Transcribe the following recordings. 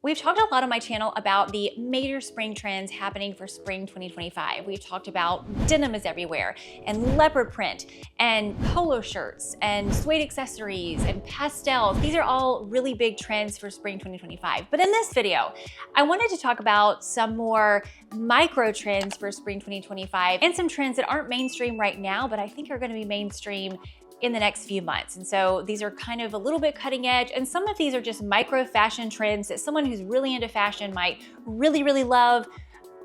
We've talked a lot on my channel about the major spring trends happening for spring 2025. We've talked about denim is everywhere, and leopard print, and polo shirts, and suede accessories, and pastels. These are all really big trends for spring 2025. But in this video, I wanted to talk about some more micro trends for spring 2025 and some trends that aren't mainstream right now, but I think are gonna be mainstream in the next few months. And so these are kind of a little bit cutting edge, and some of these are just micro fashion trends that someone who's really into fashion might really, really love,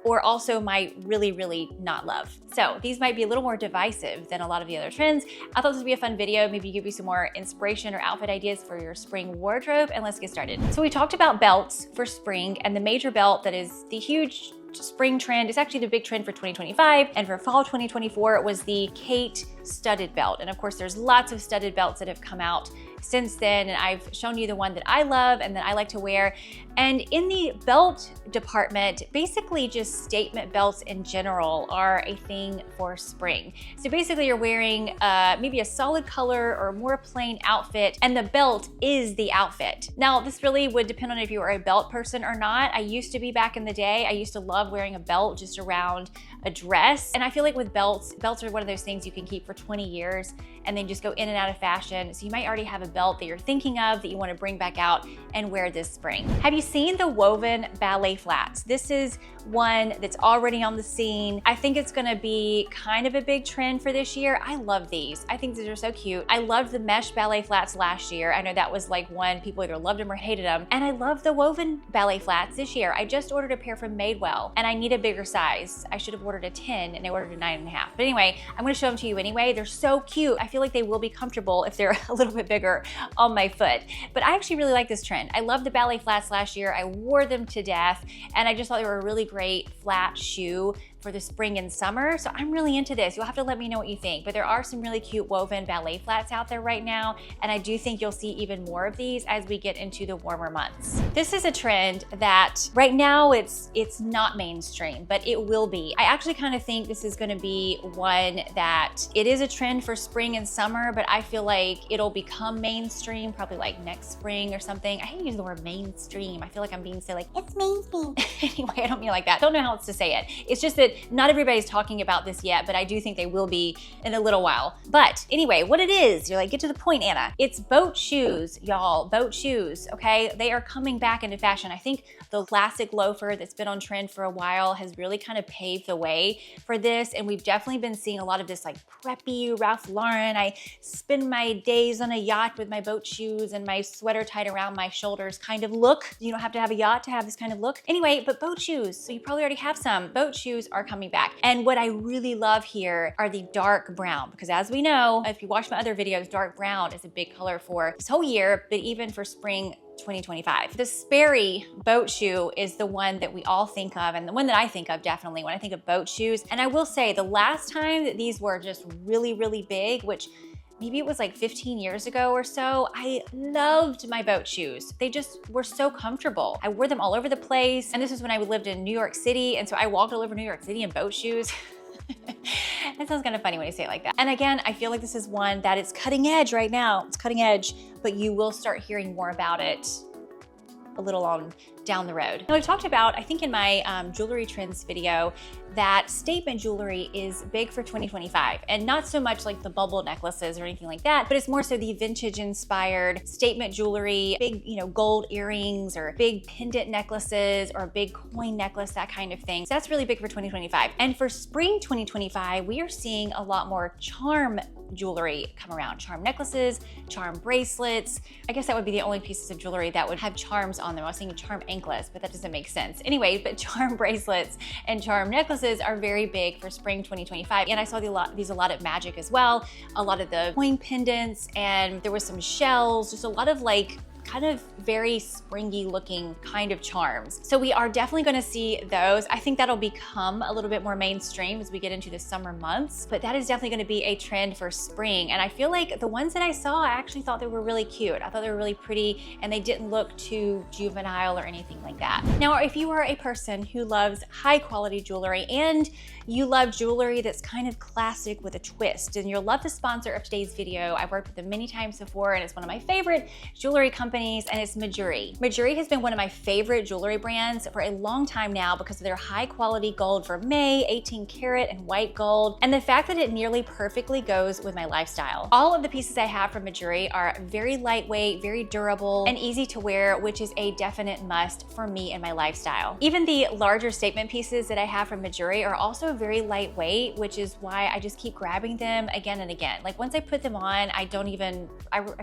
or also might really, really not love. So these might be a little more divisive than a lot of the other trends. I thought this would be a fun video, maybe give you some more inspiration or outfit ideas for your spring wardrobe, and let's get started. So we talked about belts for spring, and the major belt that is the huge spring trend is actually the big trend for 2025, and for fall 2024 it was the Kate studded belt. And of course there's lots of studded belts that have come out since then, and I've shown you the one that I love and that I like to wear. And in the belt department, basically just statement belts in general are a thing for spring. So basically you're wearing maybe a solid color or more plain outfit, and the belt is the outfit. Now this really would depend on if you are a belt person or not. I used to be back in the day. I used to love wearing a belt just around a dress. And I feel like with belts are one of those things you can keep for 20 years and then just go in and out of fashion. So you might already have a belt that you're thinking of that you want to bring back out and wear this spring. Have you seen the woven ballet flats? This is one that's already on the scene. I think it's gonna be kind of a big trend for this year. I love these. I think these are so cute. I loved the mesh ballet flats last year. I know that was like one people either loved them or hated them. And I love the woven ballet flats this year. I just ordered a pair from Madewell and I need a bigger size. I should have ordered a 10 and I ordered a 9.5. But anyway, I'm gonna show them to you anyway. They're so cute. I feel like they will be comfortable if they're a little bit bigger on my foot. But I actually really like this trend. I loved the ballet flats last year. I wore them to death, and I just thought they were a really great flat shoe for the spring and summer. So I'm really into this. You'll have to let me know what you think, but there are some really cute woven ballet flats out there right now, and I do think you'll see even more of these as we get into the warmer months. This is a trend that right now it's not mainstream, but it will be. I actually kind of think this is gonna be one that it is a trend for spring and summer, but I feel like it'll become mainstream probably like next spring or something. I hate using the word mainstream. I feel like I'm being so like, it's mainstream. Anyway, I don't mean like that. Don't know how else to say it. It's just that not everybody's talking about this yet, but I do think they will be in a little while. But anyway, what it is, you're like, get to the point, Anna. It's boat shoes, y'all, boat shoes, okay? They are coming back into fashion. I think the classic loafer that's been on trend for a while has really kind of paved the way for this, and we've definitely been seeing a lot of this like preppy Ralph Lauren, I spend my days on a yacht with my boat shoes and my sweater tied around my shoulders kind of look. You don't have to have a yacht to have this kind of look. Anyway, but boat shoes, so you probably already have some. Boat shoes are coming back. And what I really love here are the dark brown, because as we know, if you watch my other videos, dark brown is a big color for this whole year, but even for spring 2025. The Sperry boat shoe is the one that we all think of, and the one that I think of definitely when I think of boat shoes. And I will say the last time that these were just really, really big, which maybe it was like 15 years ago or so, I loved my boat shoes. They just were so comfortable. I wore them all over the place. And this was when I lived in New York City. And so I walked all over New York City in boat shoes. That sounds kind of funny when you say it like that. And again, I feel like this is one that is cutting edge right now. It's cutting edge, but you will start hearing more about it a little on down the road. Now, we've talked about, I think in my jewelry trends video, that statement jewelry is big for 2025, and not so much like the bubble necklaces or anything like that, but it's more so the vintage inspired statement jewelry, big, gold earrings or big pendant necklaces or a big coin necklace, that kind of thing. So that's really big for 2025. And for spring 2025, we are seeing a lot more charm jewelry come around. Charm necklaces, charm bracelets. I guess that would be the only pieces of jewelry that would have charms on them. I was thinking charm anklets, but that doesn't make sense. Anyway, but charm bracelets and charm necklaces are very big for spring 2025. And I saw these a lot at Magic as well. A lot of the coin pendants, and there was some shells, just a lot of like kind of very springy looking kind of charms. So we are definitely gonna see those. I think that'll become a little bit more mainstream as we get into the summer months, but that is definitely gonna be a trend for spring. And I feel like the ones that I saw, I actually thought they were really cute. I thought they were really pretty and they didn't look too juvenile or anything like that. Now, if you are a person who loves high quality jewelry and you love jewelry that's kind of classic with a twist, and you'll love the sponsor of today's video. I've worked with them many times before and it's one of my favorite jewelry companies companies, and it's Majuri. Majuri has been one of my favorite jewelry brands for a long time now because of their high quality gold vermeil, 18 karat and white gold, and the fact that it nearly perfectly goes with my lifestyle. All of the pieces I have from Majuri are very lightweight, very durable, and easy to wear, which is a definite must for me and my lifestyle. Even the larger statement pieces that I have from Majuri are also very lightweight, which is why I just keep grabbing them again and again. Like once I put them on, I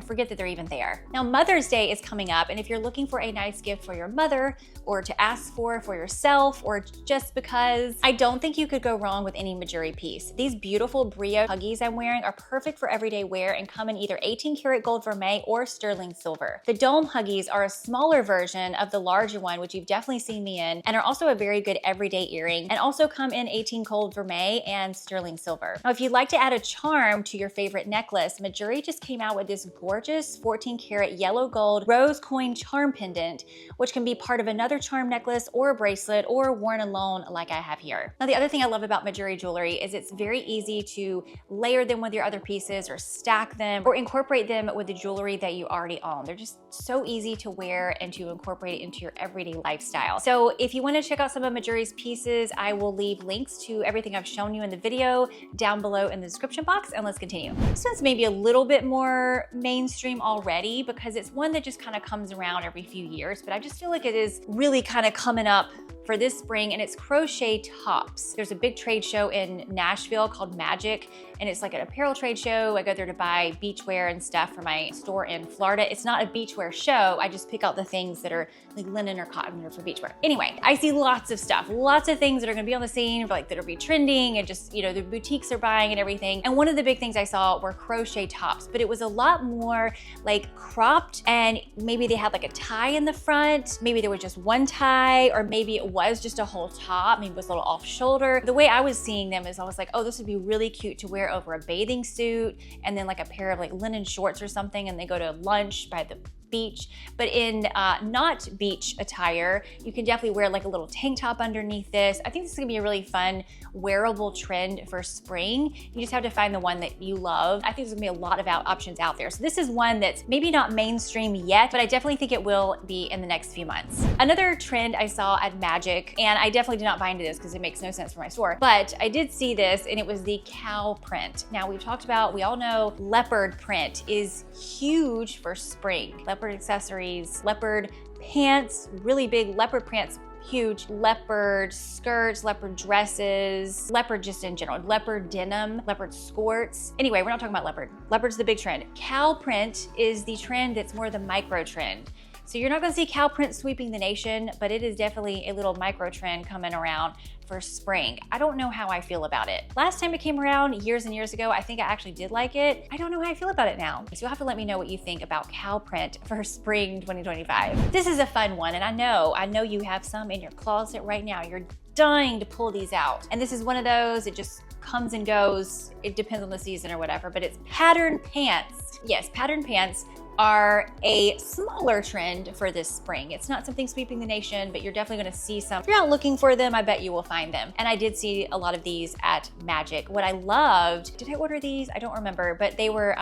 forget that they're even there. Now Mother's Day is coming up, and if you're looking for a nice gift for your mother or to ask for yourself or just because, I don't think you could go wrong with any Majuri piece. These beautiful brio huggies I'm wearing are perfect for everyday wear and come in either 18 karat gold vermeil or sterling silver. The dome huggies are a smaller version of the larger one, which you've definitely seen me in, and are also a very good everyday earring, and also come in 18 gold vermeil and sterling silver. Now, if you'd like to add a charm to your favorite necklace, Majuri just came out with this gorgeous 14 karat yellow gold rose coin charm pendant, which can be part of another charm necklace or a bracelet or worn alone like I have here. Now, the other thing I love about Majuri jewelry is it's very easy to layer them with your other pieces or stack them or incorporate them with the jewelry that you already own. They're just so easy to wear and to incorporate into your everyday lifestyle. So if you want to check out some of Majuri's pieces, I will leave links to everything I've shown you in the video down below in the description box, and let's continue. This one's maybe a little bit more mainstream already because it's one that just kind of comes around every few years, but I just feel like it is really kind of coming up for this spring, and it's Crochet Tops. There's a big trade show in Nashville called Magic, and it's like an apparel trade show. I go there to buy beachwear and stuff for my store in Florida. It's not a beachwear show. I just pick out the things that are like linen or cotton or for beachwear. Anyway, I see lots of stuff, lots of things that are gonna be on the scene, like that'll be trending, and just, you know, the boutiques are buying and everything. And one of the big things I saw were crochet tops, but it was a lot more like cropped, and maybe they had like a tie in the front, maybe there was just one tie, or maybe it was just a whole top, maybe it was a little off shoulder. The way I was seeing them is I was like, oh, this would be really cute to wear over a bathing suit and then like a pair of like linen shorts or something, and they go to lunch by the beach. But in not beach attire, you can definitely wear like a little tank top underneath this. I think this is gonna be a really fun wearable trend for spring. You just have to find the one that you love. I think there's gonna be a lot of options out there. So this is one that's maybe not mainstream yet, but I definitely think it will be in the next few months. Another trend I saw at Magic, and I definitely did not buy into this because it makes no sense for my store, but I did see this, and it was the cow print. Now we've talked about, we all know leopard print is huge for spring. Leopard accessories, leopard pants, really big leopard pants, huge, leopard skirts, leopard dresses, leopard just in general, leopard denim, leopard skirts. Anyway, we're not talking about leopard. Leopard's the big trend. Cow print is the trend that's more the micro trend. So you're not gonna see cow print sweeping the nation, but it is definitely a little micro trend coming around for spring. I don't know how I feel about it. Last time it came around years and years ago, I think I actually did like it. I don't know how I feel about it now. So you'll have to let me know what you think about cow print for spring 2025. This is a fun one, and I know you have some in your closet right now. You're dying to pull these out. And this is one of those, it just comes and goes. It depends on the season or whatever, but it's pattern pants. Yes, pattern pants are a smaller trend for this spring. It's not something sweeping the nation, but you're definitely gonna see some. If you're out looking for them, I bet you will find them. And I did see a lot of these at Magic. What I loved, did I order these? I don't remember, but they were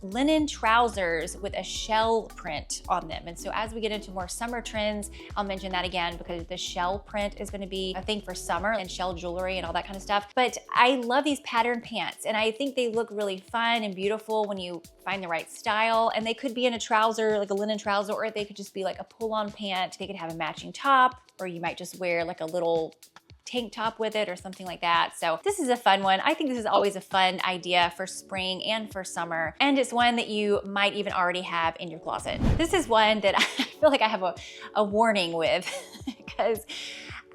linen trousers with a shell print on them. And so as we get into more summer trends, I'll mention that again because the shell print is gonna be a thing for summer, and shell jewelry and all that kind of stuff. But I love these pattern pants, and I think they look really fun and beautiful when you find the right style. And they could be in a trouser, like a linen trouser, or they could just be like a pull-on pant. They could have a matching top, or you might just wear like a little tank top with it or something like that. So this is a fun one. I think this is always a fun idea for spring and for summer. And it's one that you might even already have in your closet. This is one that I feel like I have a warning with because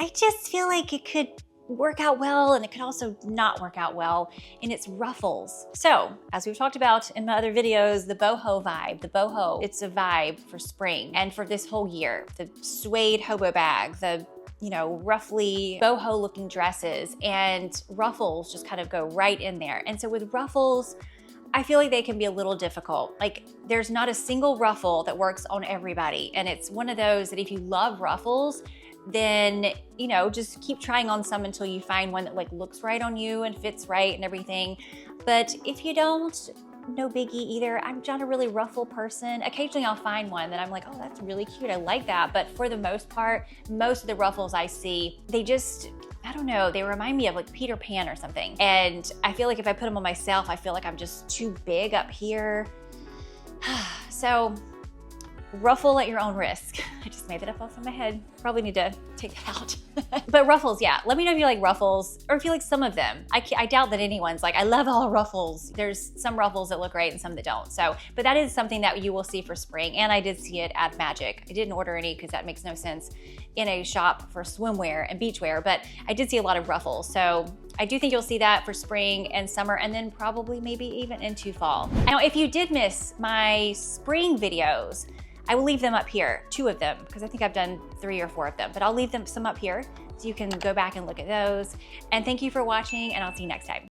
I just feel like it could work out well, and it could also not work out well, and it's Ruffles. So, as we've talked about in my other videos, the boho vibe, the boho, it's a vibe for spring and for this whole year. The suede hobo bag, the roughly boho looking dresses, and ruffles just kind of go right in there. And so with ruffles, I feel like they can be a little difficult. Like there's not a single ruffle that works on everybody. And it's one of those that if you love ruffles, then, just keep trying on some until you find one that like looks right on you and fits right and everything. But if you don't, no biggie either. I'm not a really ruffle person. Occasionally I'll find one that I'm like, oh, that's really cute, I like that. But for the most part, most of the ruffles I see, they just, I don't know, they remind me of like Peter Pan or something. And I feel like if I put them on myself, I feel like I'm just too big up here. So ruffle at your own risk. I just made that up off of my head. Probably need to take that out. But ruffles, yeah. Let me know if you like ruffles or if you like some of them. I doubt that anyone's like, I love all ruffles. There's some ruffles that look great and some that don't. So, but that is something that you will see for spring. And I did see it at Magic. I didn't order any because that makes no sense in a shop for swimwear and beachwear, but I did see a lot of ruffles. So I do think you'll see that for spring and summer, and then probably maybe even into fall. Now, if you did miss my spring videos, I will leave them up here, 2 of them, because I think I've done 3 or 4 of them, but I'll leave them some up here so you can go back and look at those. And thank you for watching, and I'll see you next time.